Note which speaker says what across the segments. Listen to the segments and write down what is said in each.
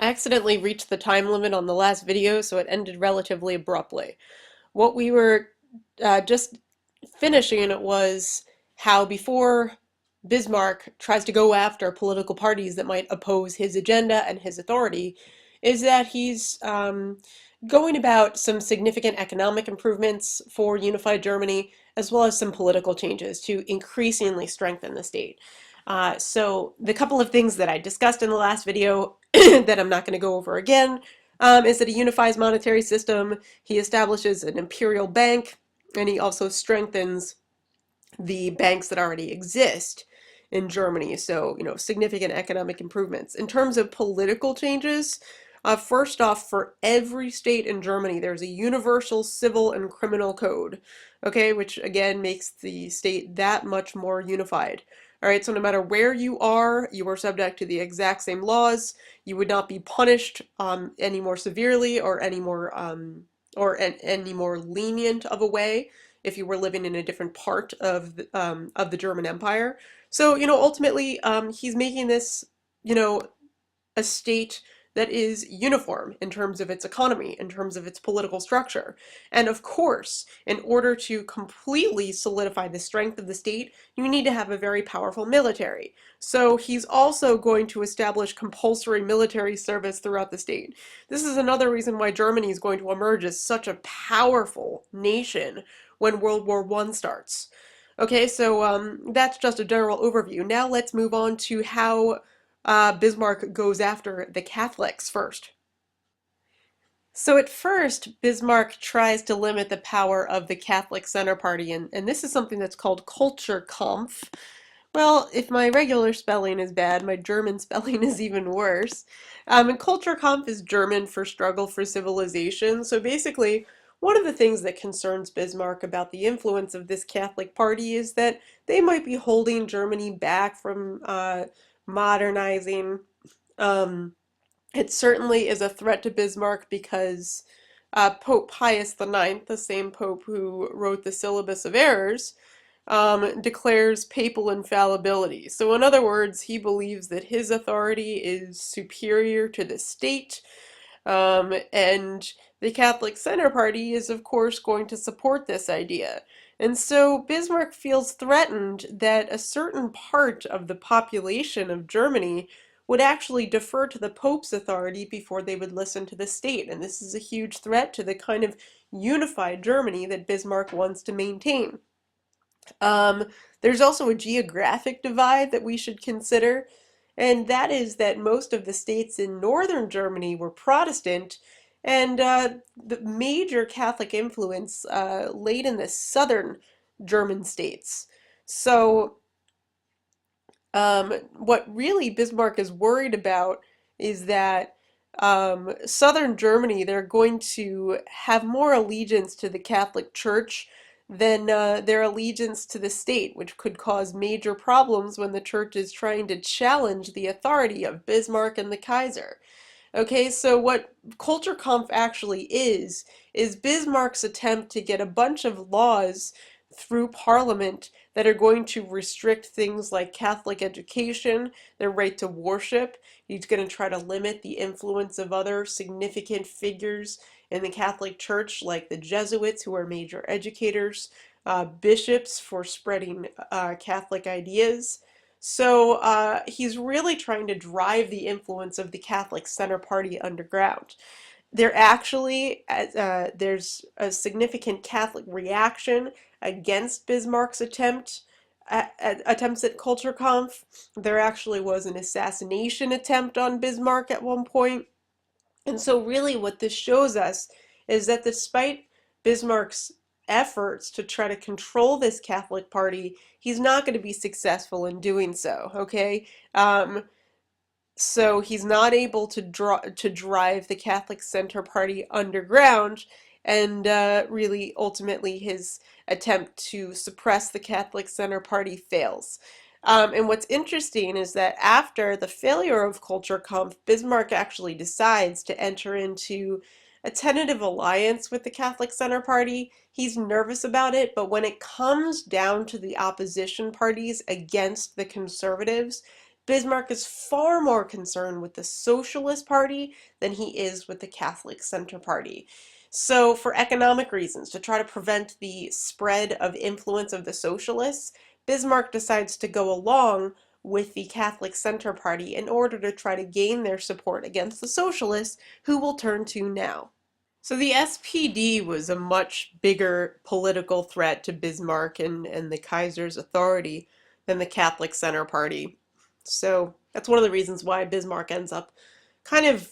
Speaker 1: I accidentally reached the time limit on the last video, so it ended relatively abruptly. What we were just finishing was how before Bismarck tries to go after political parties that might oppose his agenda and his authority, is that he's going about some significant economic improvements for unified Germany, as well as some political changes to increasingly strengthen the state. So the couple of things that I discussed in the last video that I'm not going to go over again is that he unifies monetary system, he establishes an imperial bank, and he also strengthens the banks that already exist in Germany. So, significant economic improvements. In terms of political changes, first off, for every state in Germany, there's a universal civil and criminal code, okay, which again makes the state that much more unified. All right, so no matter where you are subject to the exact same laws. You would not be punished any more severely or any more lenient of a way if you were living in a different part of the German Empire. So, ultimately, he's making this, you know, a state that is uniform in terms of its economy, in terms of its political structure. And of course, in order to completely solidify the strength of the state, you need to have a very powerful military. So he's also going to establish compulsory military service throughout the state. This is another reason why Germany is going to emerge as such a powerful nation when World War I starts. Okay, so that's just a general overview. Now let's move on to how Bismarck goes after the Catholics first. So at first, Bismarck tries to limit the power of the Catholic Center Party, and this is something that's called culture Kampf. Well, if my regular spelling is bad, my German spelling is even worse. And Kulturkampf is German for struggle for civilization. So basically, one of the things that concerns Bismarck about the influence of this Catholic party is that they might be holding Germany back from modernizing. Um, it certainly is a threat to Bismarck because Pope Pius IX, the same pope who wrote the Syllabus of Errors, declares papal infallibility. So, in other words, he believes that his authority is superior to the state, and the Catholic Center Party is, of course, going to support this idea. And so Bismarck feels threatened that a certain part of the population of Germany would actually defer to the Pope's authority before they would listen to the state. And this is a huge threat to the kind of unified Germany that Bismarck wants to maintain. Um, there's also a geographic divide that we should consider, and that is that most of the states in northern Germany were Protestant, and the major Catholic influence laid in the southern German states. So, what really Bismarck is worried about is that southern Germany, they're going to have more allegiance to the Catholic Church than their allegiance to the state, which could cause major problems when the church is trying to challenge the authority of Bismarck and the Kaiser. Okay, so what Kulturkampf actually is Bismarck's attempt to get a bunch of laws through Parliament that are going to restrict things like Catholic education, their right to worship. He's going to try to limit the influence of other significant figures in the Catholic Church, like the Jesuits, who are major educators, bishops for spreading Catholic ideas. So he's really trying to drive the influence of the Catholic Center Party underground. There's a significant Catholic reaction against Bismarck's attempts at Kulturkampf. There actually was an assassination attempt on Bismarck at one point. And so really what this shows us is that despite Bismarck's efforts to try to control this Catholic party, he's not going to be successful in doing so, okay? So he's not able to drive the Catholic Center Party underground, and really ultimately his attempt to suppress the Catholic Center Party fails. And what's interesting is that after the failure of Kulturkampf, Bismarck actually decides to enter into a tentative alliance with the Catholic Center Party. He's nervous about it, but when it comes down to the opposition parties against the conservatives, Bismarck is far more concerned with the Socialist Party than he is with the Catholic Center Party. So, for economic reasons, to try to prevent the spread of influence of the socialists, Bismarck decides to go along with the Catholic Center Party in order to try to gain their support against the socialists, who we'll turn to now. So the SPD was a much bigger political threat to Bismarck and the Kaiser's authority than the Catholic Center Party. So that's one of the reasons why Bismarck ends up kind of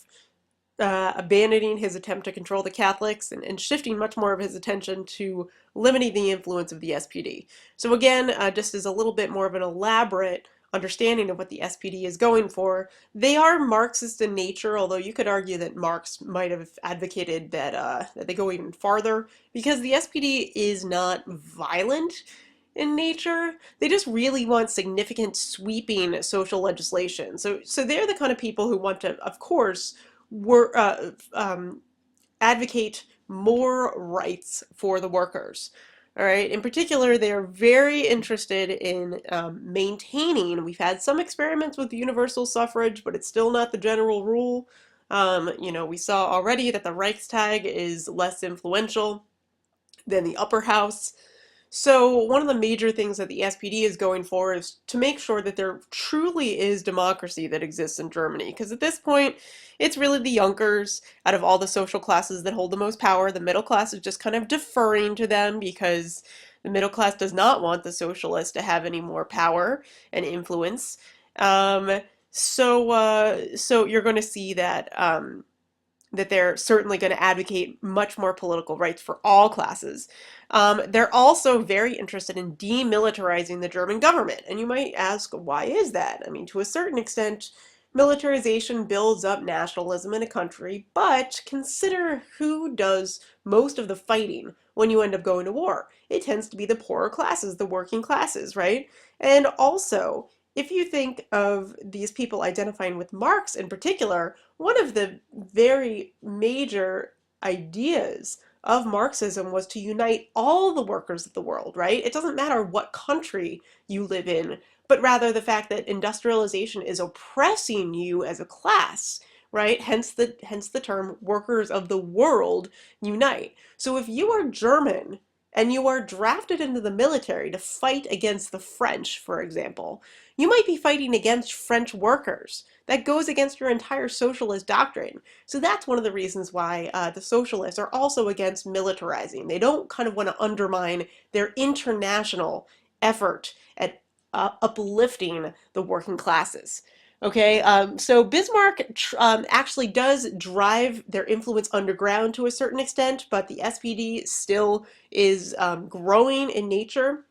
Speaker 1: abandoning his attempt to control the Catholics and shifting much more of his attention to limiting the influence of the SPD. So again, just as a little bit more of an elaborate understanding of what the SPD is going for, they are Marxist in nature, although you could argue that Marx might have advocated that they go even farther, because the SPD is not violent in nature. They just really want significant sweeping social legislation. So they're the kind of people who want to, of course, were advocate more rights for the workers. All right. In particular, they are very interested in maintaining. We've had some experiments with universal suffrage, but it's still not the general rule. We saw already that the Reichstag is less influential than the upper house. So one of the major things that the SPD is going for is to make sure that there truly is democracy that exists in Germany. Because at this point, it's really the Junkers, out of all the social classes, that hold the most power. The middle class is just kind of deferring to them because the middle class does not want the socialists to have any more power and influence. So you're going to see that they're certainly going to advocate much more political rights for all classes. They're also very interested in demilitarizing the German government. And you might ask, why is that? I mean, to a certain extent, militarization builds up nationalism in a country, but consider who does most of the fighting when you end up going to war. It tends to be the poorer classes, the working classes, right? And also, if you think of these people identifying with Marx in particular, one of the very major ideas of Marxism was to unite all the workers of the world, right? It doesn't matter what country you live in, but rather the fact that industrialization is oppressing you as a class, right? Hence the term workers of the world unite. So if you are German and you are drafted into the military to fight against the French, for example, you might be fighting against French workers. That goes against your entire socialist doctrine. So that's one of the reasons why the socialists are also against militarizing. They don't kind of want to undermine their international effort at uplifting the working classes. Okay, so Bismarck actually does drive their influence underground to a certain extent, but the SPD still is growing in nature.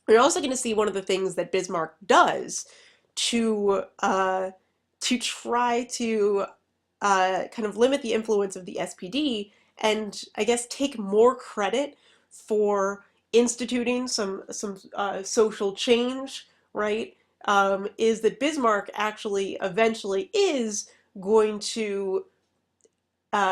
Speaker 1: We're also going to see one of the things that Bismarck does to try to kind of limit the influence of the SPD and I guess take more credit for instituting some social change, right? Is that Bismarck actually eventually is going to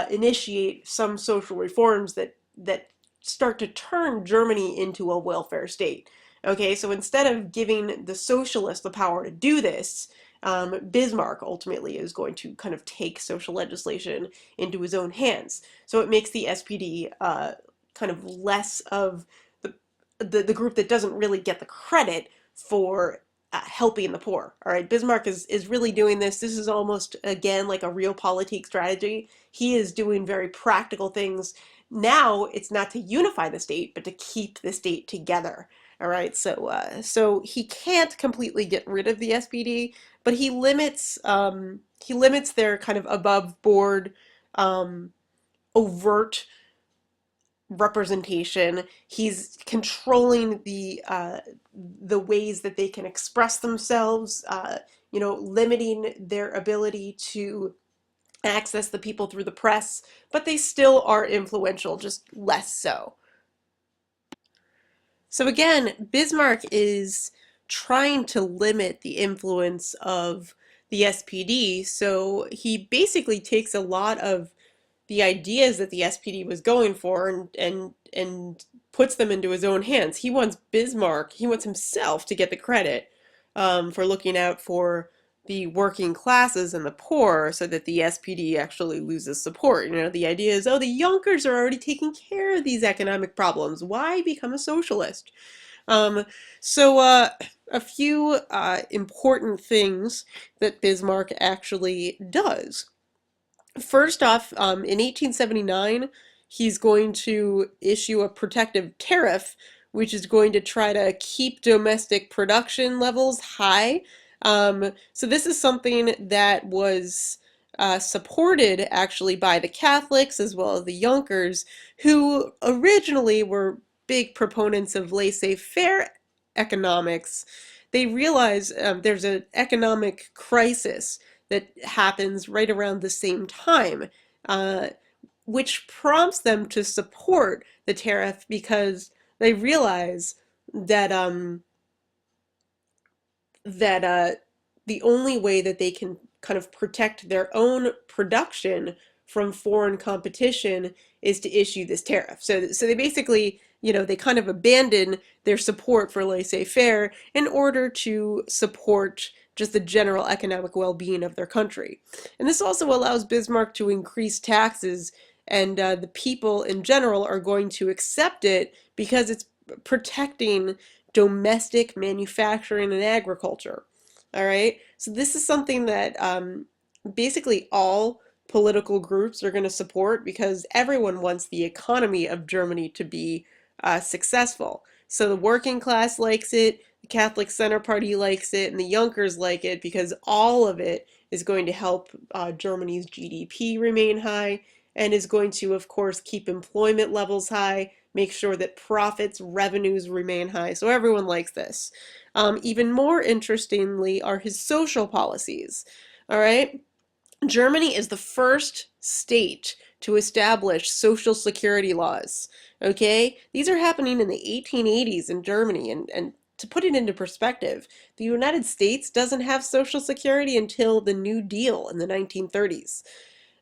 Speaker 1: initiate some social reforms that start to turn Germany into a welfare state. Okay, so instead of giving the socialists the power to do this, Bismarck ultimately is going to kind of take social legislation into his own hands. So it makes the SPD kind of less of the group that doesn't really get the credit for helping the poor. All right, Bismarck is really doing this. This is almost, again, like a realpolitik strategy. He is doing very practical things. Now it's not to unify the state, but to keep the state together. All right, so he can't completely get rid of the SPD, but he limits their kind of above board, overt representation. He's controlling the ways that they can express themselves, limiting their ability to access the people through the press, but they still are influential, just less so. So again, Bismarck is trying to limit the influence of the SPD, so he basically takes a lot of the ideas that the SPD was going for and puts them into his own hands. He wants himself to get the credit for looking out for the working classes and the poor so that the SPD actually loses support. The idea is, oh, the Junkers are already taking care of these economic problems. Why become a socialist? Um, so a few important things that Bismarck actually does. First off, in 1879, he's going to issue a protective tariff, which is going to try to keep domestic production levels high. So this is something that was supported actually by the Catholics as well as the Junkers, who originally were big proponents of laissez-faire economics. They realize there's an economic crisis that happens right around the same time, uh, which prompts them to support the tariff because they realize that that the only way that they can kind of protect their own production from foreign competition is to issue this tariff. So they basically, they kind of abandon their support for laissez-faire in order to support just the general economic well-being of their country. And this also allows Bismarck to increase taxes, and the people in general are going to accept it because it's protecting domestic manufacturing and agriculture. All right, so this is something that basically all political groups are going to support because everyone wants the economy of Germany to be successful. So the working class likes it, the Catholic Center Party likes it, and the Junkers like it because all of it is going to help Germany's GDP remain high and is going to, of course, keep employment levels high, make sure that profits, revenues remain high. So everyone likes this. Even more interestingly are his social policies. All right. Germany is the first state to establish social security laws. Okay? These are happening in the 1880s in Germany. And to put it into perspective, the United States doesn't have social security until the New Deal in the 1930s.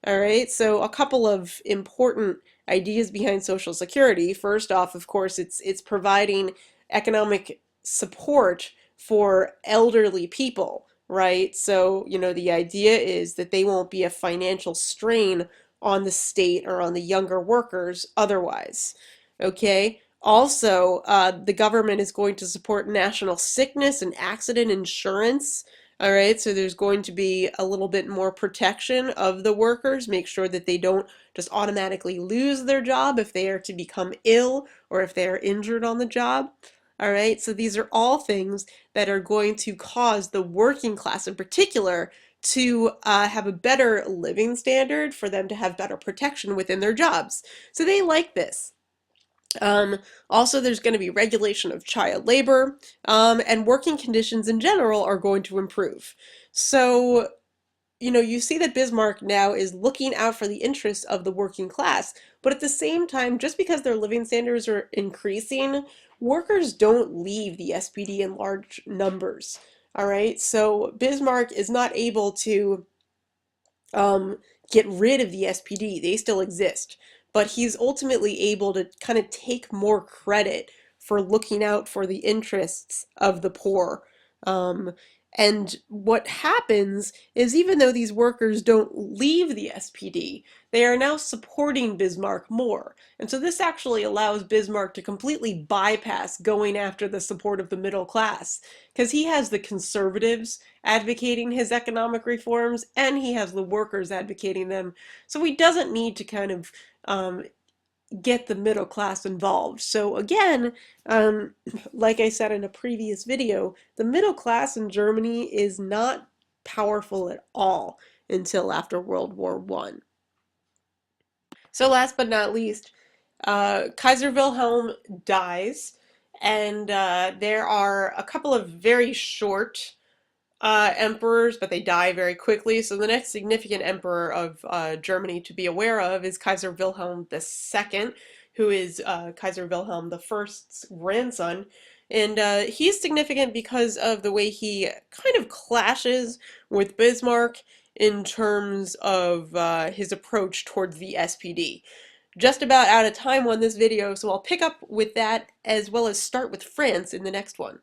Speaker 1: All right, so a couple of important ideas behind Social Security. First off, of course, it's providing economic support for elderly people, right? So, the idea is that they won't be a financial strain on the state or on the younger workers otherwise. Okay? Also, the government is going to support national sickness and accident insurance. All right, so there's going to be a little bit more protection of the workers, make sure that they don't just automatically lose their job if they are to become ill or if they are injured on the job. All right, so these are all things that are going to cause the working class in particular to have a better living standard, for them to have better protection within their jobs. So they like this. Also, there's going to be regulation of child labor, and working conditions in general are going to improve. So, you see that Bismarck now is looking out for the interests of the working class, but at the same time, just because their living standards are increasing, workers don't leave the SPD in large numbers. All right, so Bismarck is not able to get rid of the SPD. They still exist. But he's ultimately able to kind of take more credit for looking out for the interests of the poor. Um, and what happens is, even though these workers don't leave the SPD, they are now supporting Bismarck more. And so this actually allows Bismarck to completely bypass going after the support of the middle class, because he has the conservatives advocating his economic reforms and he has the workers advocating them. So he doesn't need to kind of um, get the middle class involved. So again, like I said in a previous video, the middle class in Germany is not powerful at all until after World War I. So last but not least, Kaiser Wilhelm dies, and there are a couple of very short emperors, but they die very quickly. So the next significant emperor of Germany to be aware of is Kaiser Wilhelm II, who is Kaiser Wilhelm I's grandson. And he's significant because of the way he kind of clashes with Bismarck in terms of his approach towards the SPD. Just about out of time on this video, so I'll pick up with that as well as start with France in the next one.